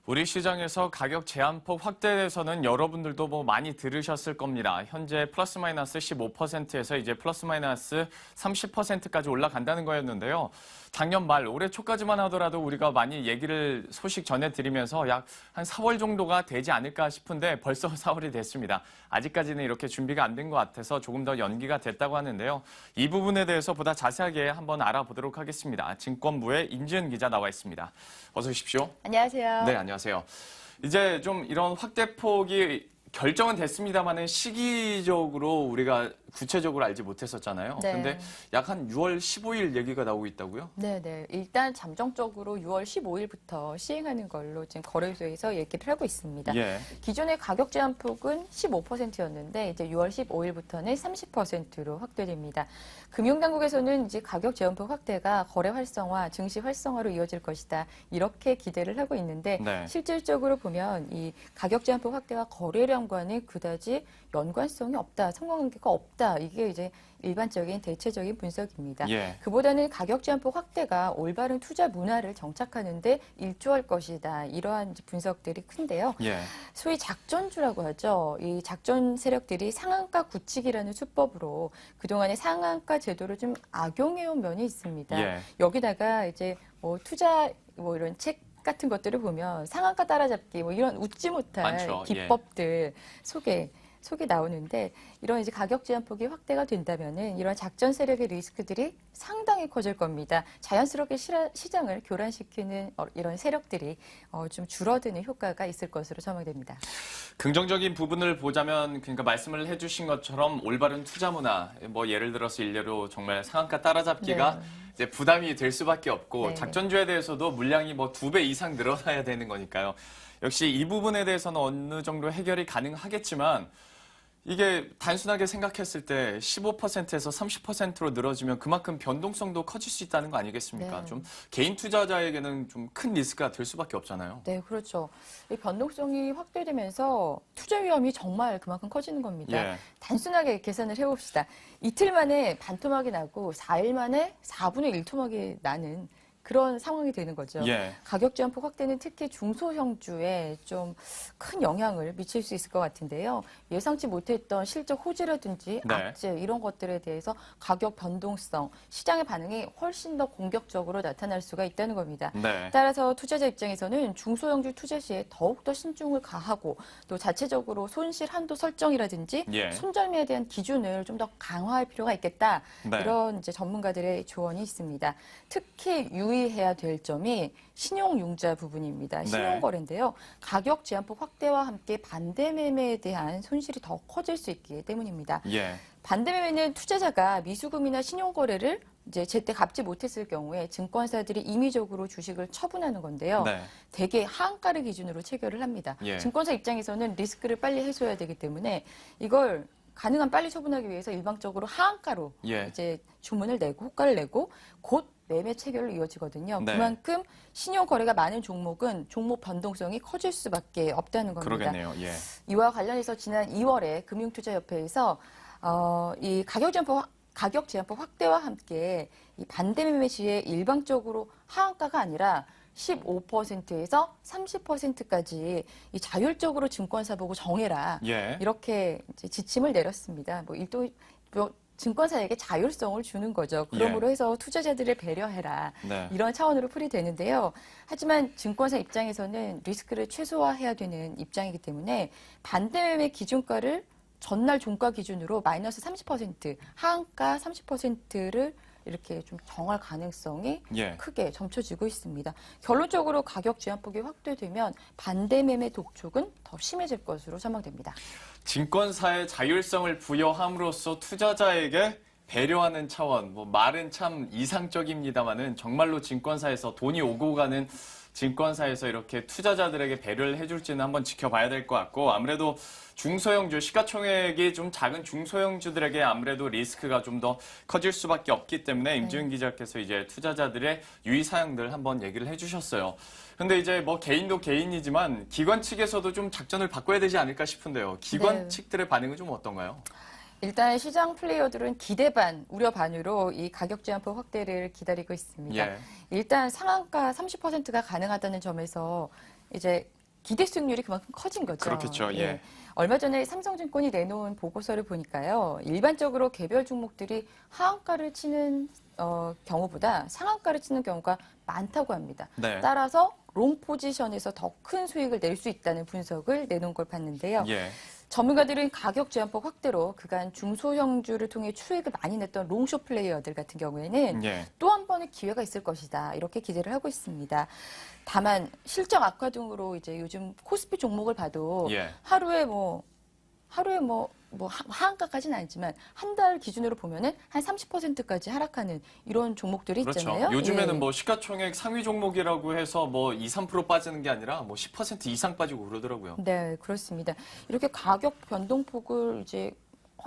우리 시장에서 가격 제한폭 확대에서는 여러분들도 많이 들으셨을 겁니다. 현재 플러스 마이너스 15%에서 이제 플러스 마이너스 30%까지 올라간다는 거였는데요. 작년 말 올해 초까지만 하더라도 우리가 많이 소식 전해드리면서 약 한 4월 정도가 되지 않을까 싶은데 벌써 4월이 됐습니다. 아직까지는 이렇게 준비가 안 된 것 같아서 조금 더 연기가 됐다고 하는데요. 이 부분에 대해서 보다 자세하게 한번 알아보도록 하겠습니다. 증권부의 임지은 기자 나와 있습니다. 어서 오십시오. 안녕하세요. 네, 안녕하세요. 이제 좀 이런 확대폭이 결정은 됐습니다만은 시기적으로 우리가 구체적으로 알지 못했었잖아요. 네. 근데 약 한 6월 15일 얘기가 나오고 있다고요? 네네. 일단 잠정적으로 6월 15일부터 시행하는 걸로 지금 거래소에서 얘기를 하고 있습니다. 예. 기존의 가격 제한폭은 15%였는데 이제 6월 15일부터는 30%로 확대됩니다. 금융당국에서는 이제 가격 제한폭 확대가 거래 활성화, 증시 활성화로 이어질 것이다. 이렇게 기대를 하고 있는데 네. 실질적으로 보면 이 가격 제한폭 확대와 거래량과는 그다지 연관성이 없다, 상관관계가 없다. 이게 이제 일반적인 대체적인 분석입니다. 예. 그보다는 가격 제한폭 확대가 올바른 투자 문화를 정착하는데 일조할 것이다. 이러한 분석들이 큰데요. 예. 소위 작전주라고 하죠. 이 작전 세력들이 상한가 굳히기라는 수법으로 그동안의 상한가 제도를 좀 악용해온 면이 있습니다. 예. 여기다가 이제 투자 이런 책 같은 것들을 보면 상한가 따라잡기 이런 웃지 못할 많죠. 기법들 속에 나오는데 이런 이제 가격 제한폭이 확대가 된다면은 이런 작전 세력의 리스크들이 상당히 커질 겁니다. 자연스럽게 시장을 교란시키는 이런 세력들이 좀 줄어드는 효과가 있을 것으로 전망됩니다. 긍정적인 부분을 보자면 그러니까 말씀을 해주신 것처럼 올바른 투자 문화, 예를 들어서 일례로 정말 상한가 따라잡기가 네. 이제 부담이 될 수밖에 없고 네. 작전주에 대해서도 물량이 2배 이상 늘어나야 되는 거니까요. 역시 이 부분에 대해서는 어느 정도 해결이 가능하겠지만 이게 단순하게 생각했을 때 15%에서 30%로 늘어지면 그만큼 변동성도 커질 수 있다는 거 아니겠습니까? 네. 좀 개인 투자자에게는 좀 큰 리스크가 될 수밖에 없잖아요. 네, 그렇죠. 이 변동성이 확대되면서 투자 위험이 정말 그만큼 커지는 겁니다. 예. 단순하게 계산을 해봅시다. 이틀 만에 반토막이 나고 4일 만에 4분의 1 토막이 나는 그런 상황이 되는 거죠. 예. 가격 제한폭 확대는 특히 중소형주에 좀 큰 영향을 미칠 수 있을 것 같은데요. 예상치 못했던 실적 호재라든지 네. 악재 이런 것들에 대해서 가격 변동성, 시장의 반응이 훨씬 더 공격적으로 나타날 수가 있다는 겁니다. 네. 따라서 투자자 입장에서는 중소형주 투자 시에 더욱더 신중을 가하고 또 자체적으로 손실 한도 설정이라든지 예. 손절매에 대한 기준을 좀 더 강화할 필요가 있겠다. 네. 이런 이제 전문가들의 조언이 있습니다. 특히 유의해야 될 점이 신용융자 부분입니다. 네. 신용거래인데요. 가격 제한폭 확대와 함께 반대매매에 대한 손실이 더 커질 수 있기 때문입니다. 예. 반대매매는 투자자가 미수금이나 신용거래를 이제 제때 갚지 못했을 경우에 증권사들이 임의적으로 주식을 처분하는 건데요. 네. 대개 하한가를 기준으로 체결을 합니다. 예. 증권사 입장에서는 리스크를 빨리 해소해야 되기 때문에 이걸 가능한 빨리 처분하기 위해서 일방적으로 하한가로 예. 이제 주문을 내고 호가를 내고 곧 매매 체결로 이어지거든요. 네. 그만큼 신용 거래가 많은 종목은 종목 변동성이 커질 수밖에 없다는 겁니다. 그러겠네요. 예. 이와 관련해서 지난 2월에 금융투자협회에서 이 가격 제한폭 확대와 함께 이 반대 매매 시에 일방적으로 하한가가 아니라 15%에서 30%까지 이 자율적으로 증권사 보고 정해라. 예. 이렇게 이제 지침을 내렸습니다. 증권사에게 자율성을 주는 거죠. 그러므로 해서 투자자들을 배려해라. 네. 이런 차원으로 풀이되는데요. 하지만 증권사 입장에서는 리스크를 최소화해야 되는 입장이기 때문에 반대매매 기준가를 전날 종가 기준으로 마이너스 30%, 하한가 30%를 이렇게 좀 정할 가능성이 예. 크게 점쳐지고 있습니다. 결론적으로 가격 제한폭이 확대되면 반대매매 독촉은 더 심해질 것으로 전망됩니다. 증권사의 자율성을 부여함으로써 투자자에게 배려하는 차원, 말은 참 이상적입니다만은 정말로 증권사에서 돈이 오고 가는 증권사에서 이렇게 투자자들에게 배려를 해줄지는 한번 지켜봐야 될 것 같고 아무래도 중소형주, 시가총액이 좀 작은 중소형주들에게 아무래도 리스크가 좀 더 커질 수밖에 없기 때문에 임지은 기자께서 이제 투자자들의 유의사항들 한번 얘기를 해주셨어요. 근데 이제 개인도 개인이지만 기관 측에서도 좀 작전을 바꿔야 되지 않을까 싶은데요. 기관 네. 측들의 반응은 좀 어떤가요? 일단 시장 플레이어들은 기대 반, 우려 반으로 이 가격 제한폭 확대를 기다리고 있습니다. 예. 일단 상한가 30%가 가능하다는 점에서 이제 기대 수익률이 그만큼 커진 거죠. 그렇겠죠. 예. 얼마 전에 삼성증권이 내놓은 보고서를 보니까요. 일반적으로 개별 종목들이 하한가를 치는 경우보다 상한가를 치는 경우가 많다고 합니다. 네. 따라서 롱 포지션에서 더 큰 수익을 낼 수 있다는 분석을 내놓은 걸 봤는데요. 예. 전문가들은 가격 제한법 확대로 그간 중소형주를 통해 수익을 많이 냈던 롱숏 플레이어들 같은 경우에는 예. 또 한 번의 기회가 있을 것이다. 이렇게 기대를 하고 있습니다. 다만 실적 악화 등으로 이제 요즘 코스피 종목을 봐도 예. 하루에 하한가까지는 아니지만 한 달 기준으로 보면은 한 30%까지 하락하는 이런 종목들이 있잖아요. 그렇죠. 요즘에는 예. 뭐 시가총액 상위 종목이라고 해서 뭐 2, 3% 빠지는 게 아니라 뭐 10% 이상 빠지고 그러더라고요. 네, 그렇습니다. 이렇게 가격 변동폭을 이제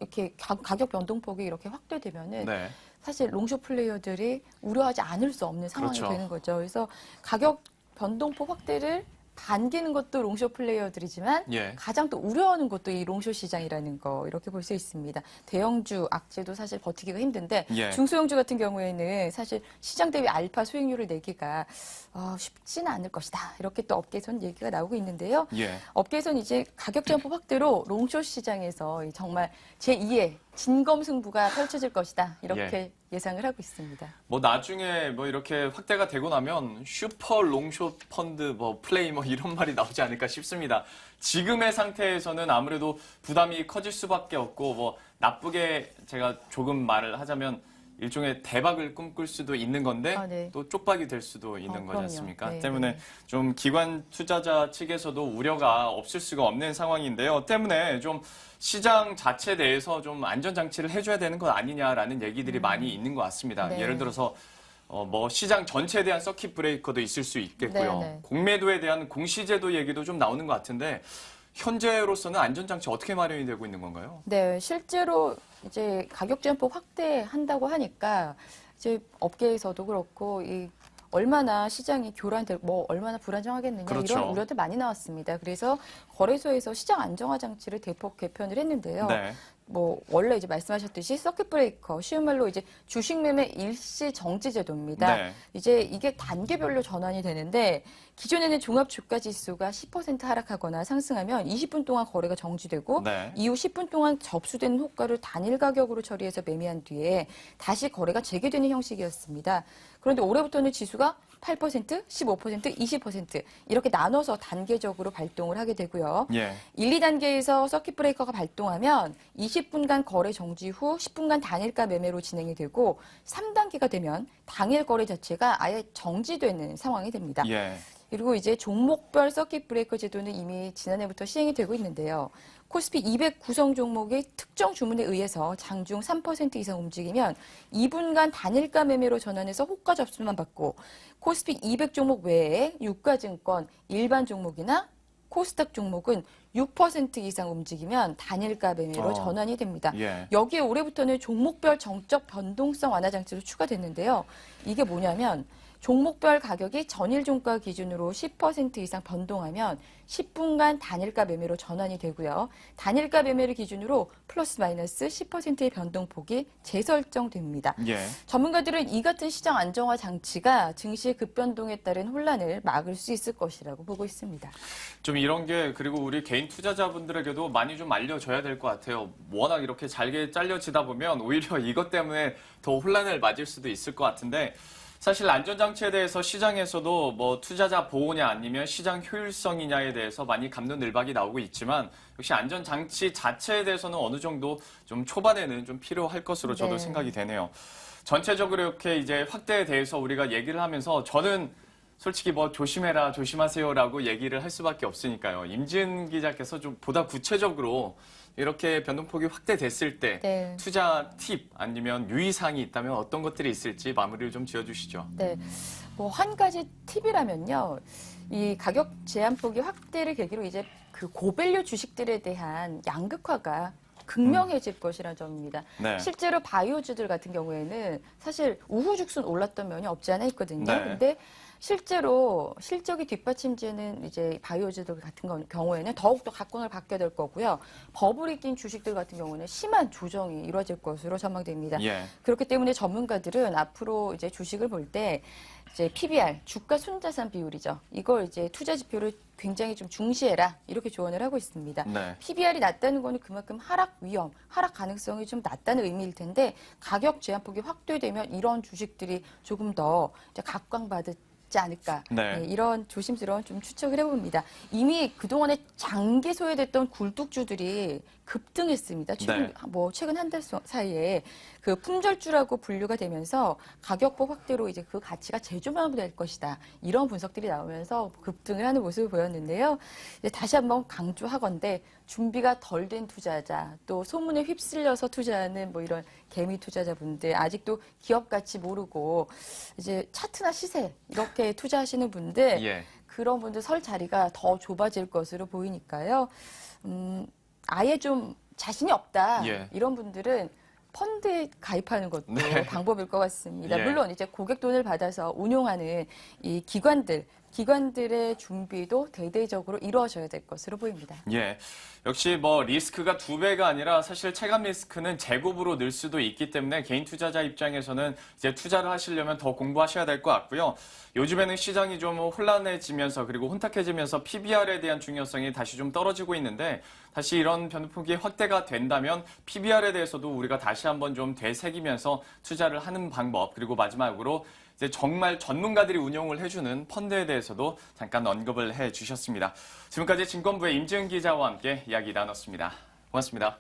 이렇게 가격 변동폭이 이렇게 확대되면은 네. 사실 롱숏 플레이어들이 우려하지 않을 수 없는 상황이 그렇죠. 되는 거죠. 그래서 가격 변동폭 확대를 반기는 것도 롱숏 플레이어들이지만 예. 가장 또 우려하는 것도 이 롱숏 시장이라는 거 이렇게 볼 수 있습니다. 대형주, 악재도 사실 버티기가 힘든데 예. 중소형주 같은 경우에는 사실 시장 대비 알파 수익률을 내기가 쉽지는 않을 것이다. 이렇게 또 업계에서는 얘기가 나오고 있는데요. 예. 업계에서는 이제 가격 제한법 확대로 롱숏 시장에서 정말 제2의 진검승부가 펼쳐질 것이다. 이렇게 예상을 하고 있습니다. 뭐 나중에 뭐 이렇게 확대가 되고 나면 슈퍼 롱숏 펀드 뭐 플레이 뭐 이런 말이 나오지 않을까 싶습니다. 지금의 상태에서는 아무래도 부담이 커질 수밖에 없고 뭐 나쁘게 제가 조금 말을 하자면 일종의 대박을 꿈꿀 수도 있는 건데 네. 또 쪽박이 될 수도 있는 거지 그럼요. 않습니까? 네, 때문에 네. 좀 기관 투자자 측에서도 우려가 없을 수가 없는 상황인데요. 때문에 좀 시장 자체 내에서 좀 안전장치를 해줘야 되는 것 아니냐라는 얘기들이 많이 있는 것 같습니다. 네. 예를 들어서 뭐 시장 전체에 대한 서킷 브레이커도 있을 수 있겠고요. 네, 네. 공매도에 대한 공시제도 얘기도 좀 나오는 것 같은데 현재로서는 안전장치 어떻게 마련이 되고 있는 건가요? 네, 실제로 이제 가격 제한법 확대한다고 하니까 이제 업계에서도 그렇고 얼마나 시장이 교란될 얼마나 불안정하겠느냐 그렇죠. 이런 우려들 많이 나왔습니다. 그래서 거래소에서 시장 안정화 장치를 대폭 개편을 했는데요. 네. 원래 이제 말씀하셨듯이 서킷 브레이커, 쉬운 말로 이제 주식 매매 일시 정지 제도입니다. 네. 이제 이게 단계별로 전환이 되는데 기존에는 종합 주가 지수가 10% 하락하거나 상승하면 20분 동안 거래가 정지되고 네. 이후 10분 동안 접수되는 호가를 단일 가격으로 처리해서 매매한 뒤에 다시 거래가 재개되는 형식이었습니다. 그런데 올해부터는 지수가 8%, 15%, 20% 이렇게 나눠서 단계적으로 발동을 하게 되고요. 예. 1, 2단계에서 서킷 브레이커가 발동하면 20분간 거래 정지 후 10분간 단일가 매매로 진행이 되고 3단계가 되면 당일 거래 자체가 아예 정지되는 상황이 됩니다. 예. 그리고 이제 종목별 서킷 브레이커 제도는 이미 지난해부터 시행이 되고 있는데요. 코스피 200 구성 종목의 특정 주문에 의해서 장중 3% 이상 움직이면 2분간 단일가 매매로 전환해서 호가 접수만 받고 코스피 200 종목 외에 유가증권, 일반 종목이나 코스닥 종목은 6% 이상 움직이면 단일가 매매로 전환이 됩니다. 예. 여기에 올해부터는 종목별 정적 변동성 완화 장치로 추가됐는데요. 이게 뭐냐면 종목별 가격이 전일 종가 기준으로 10% 이상 변동하면 10분간 단일가 매매로 전환이 되고요. 단일가 매매를 기준으로 플러스 마이너스 10%의 변동폭이 재설정됩니다. 예. 전문가들은 이 같은 시장 안정화 장치가 증시의 급변동에 따른 혼란을 막을 수 있을 것이라고 보고 있습니다. 좀 이런 게 그리고 우리 개인 투자자분들에게도 많이 좀 알려줘야 될 것 같아요. 워낙 이렇게 잘게 잘려지다 보면 오히려 이것 때문에 더 혼란을 맞을 수도 있을 것 같은데 사실 안전장치에 대해서 시장에서도 뭐 투자자 보호냐 아니면 시장 효율성이냐에 대해서 많이 갑론을박이 나오고 있지만 역시 안전장치 자체에 대해서는 어느 정도 좀 초반에는 좀 필요할 것으로 저도 네. 생각이 되네요. 전체적으로 이렇게 이제 확대에 대해서 우리가 얘기를 하면서 저는 솔직히 뭐 조심해라, 조심하세요라고 얘기를 할 수밖에 없으니까요. 임지은 기자께서 좀 보다 구체적으로 이렇게 변동폭이 확대됐을 때 네. 투자 팁 아니면 유의사항이 있다면 어떤 것들이 있을지 마무리를 좀 지어주시죠. 네. 한 가지 팁이라면요. 이 가격 제한폭이 확대를 계기로 이제 그 고밸류 주식들에 대한 양극화가 극명해질 것이라는 점입니다. 네. 실제로 바이오주들 같은 경우에는 사실 우후죽순 올랐던 면이 없지 않아 있거든요. 네. 근데 실제로 실적이 뒷받침되는 이제 바이오주들 같은 경우에는 더욱더 각광을 받게 될 거고요. 버블이 낀 주식들 같은 경우는 심한 조정이 이루어질 것으로 전망됩니다. 예. 그렇기 때문에 전문가들은 앞으로 이제 주식을 볼 때 이제 PBR, 주가 순자산 비율이죠. 이걸 이제 투자 지표를 굉장히 좀 중시해라 이렇게 조언을 하고 있습니다. 네. PBR이 낮다는 거는 그만큼 하락 위험, 하락 가능성이 좀 낮다는 의미일 텐데 가격 제한폭이 확대되면 이런 주식들이 조금 더 이제 각광받지 않을까. 네. 네, 이런 조심스러운 좀 추측을 해봅니다. 이미 그동안에 장기 소외됐던 굴뚝주들이 급등했습니다. 최근 한 달 사이에 그 품절주라고 분류가 되면서 가격폭 확대로 이제 그 가치가 재조명될 것이다. 이런 분석들이 나오면서 급등을 하는 모습을 보였는데요. 이제 다시 한번 강조하건대 준비가 덜 된 투자자, 또 소문에 휩쓸려서 투자하는 뭐 이런 개미 투자자분들, 아직도 기업 가치 모르고 이제 차트나 시세 이렇게 투자하시는 분들, 예. 그런 분들 설 자리가 더 좁아질 것으로 보이니까요. 아예 좀 자신이 없다. 예. 이런 분들은 펀드에 가입하는 것도 네. 방법일 것 같습니다. 예. 물론 이제 고객 돈을 받아서 운용하는 이 기관들의 준비도 대대적으로 이루어져야 될 것으로 보입니다. 예. 역시 뭐 리스크가 2배가 아니라 사실 체감 리스크는 제곱으로 늘 수도 있기 때문에 개인 투자자 입장에서는 이제 투자를 하시려면 더 공부하셔야 될 것 같고요. 요즘에는 시장이 좀 혼란해지면서 그리고 혼탁해지면서 PBR에 대한 중요성이 다시 좀 떨어지고 있는데 다시 이런 변동폭이 확대가 된다면 PBR에 대해서도 우리가 다시 한번 좀 되새기면서 투자를 하는 방법, 그리고 마지막으로 이제 정말 전문가들이 운용을 해주는 펀드에 대해서도 잠깐 언급을 해 주셨습니다. 지금까지 증권부의 임지은 기자와 함께 이야기 나눴습니다. 고맙습니다.